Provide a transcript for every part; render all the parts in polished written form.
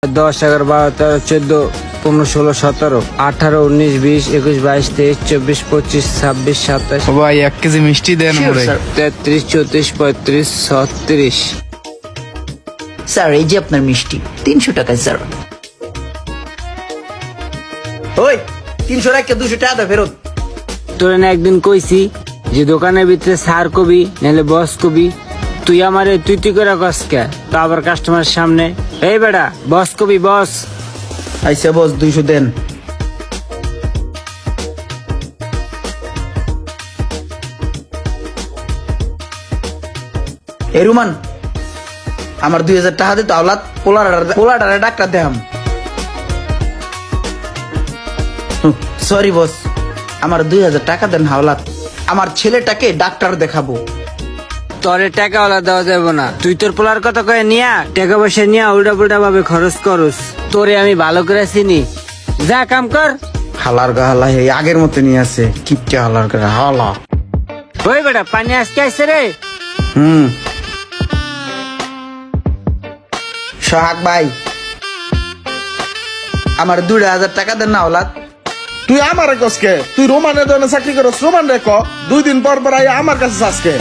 10, 11, 12, 13, 14, 15, 16, 17, 18, 19, 20, 21, 22, 23, 24, 25, 26, 27, ও ভাই 1 কেজি মিষ্টি দেন মোরে। 33, 34, 35, 36। স্যার এই যে আপনার মিষ্টি 300 টাকায় স্যার। ওই 300 টাকা 200 টাকা দাও ফেরত। তোরে না একদিন কইছি যে দোকানের ভিতরে স্যার কবি নাহলে বস কবি, তুই আমারে তুই করে কসকে তো আবার কাস্টমারের সামনে। এই বেটা বস কবি বস। আইসা বস 200 দেন। এ রুমান আমার 2000 টাকা দে তো আওলাদ পোলাডারে ডাক্তার দেখাম। সরি বস আমার 2000 টাকা দেন হাওলাত, আমার ছেলেটাকে ডাক্তার দেখাবো। তোরে টাকাওয়ালা দেওয়া যাবে না, তুই তোর পোলার কথা কয়ে নিয়া টাকা পয়সা নিয়া উল্টা পুল্টা ভাবে খরচ করস। তোরে আমি ভালো করে চিনি, যা কাম কর। হালার গা হালা এই আগের মতো নিয়ে আছে কিপটা হালার গা হালা। ওই বেটা পানি আজকে আসছে রে। সোহাগ ভাই আমার 2000 টাকা দেন না হাওলাত। তুই আমার কসকে তুই রোমানের জন্য চাকরি করস, রোমান রেখ 2 দিন পর পর আই আমার কাছে আজকে।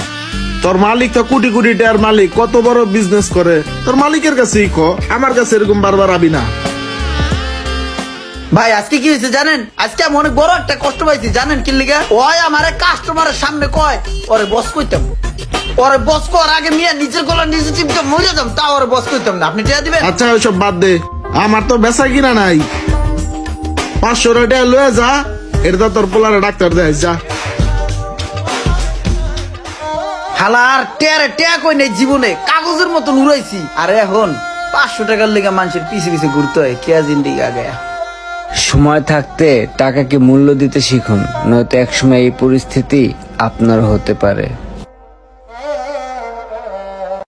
তোর মালিক তো কোটি কোটি টাকার মালিক, কত বড় বিজনেস করে, তোর মালিকের কাছেই কো, আমার কাছে এরকম বারবার আবি না। ভাই আজকে কি হয়েছে জানেন? আজকে আমি অনেক বড় একটা কষ্ট পাইছি জানেন কি লিগা? ওই আমারে কাস্টমারের সামনে কয় ওরে বস কইতাম, ওরে বস কর আগে মিয়া নিজের গলা নিজে চিপতে মরে যাম, তা ওরে বস কইতাম না। আপনি টিয়া দিবেন? আচ্ছা ওইসব বাদ দে, আমার তো বেচা কিনা নাই, 500 টাকা লয়ে যা, এটা তোর পোলারে ডাক্তার দেয় যা। হালার টেরে টেয়া কই নাই জীবনে, কাগজের মতন উড়াইছি। আর এখন 500 টাকার লেগে মানুষের পিছে পিছে ঘুরতে হয়। কে জিন্দিগি আগে সময় থাকতে টাকাকে মূল্য দিতে শিখুন, নয়তো একসময় এই পরিস্থিতি আপনার হতে পারে।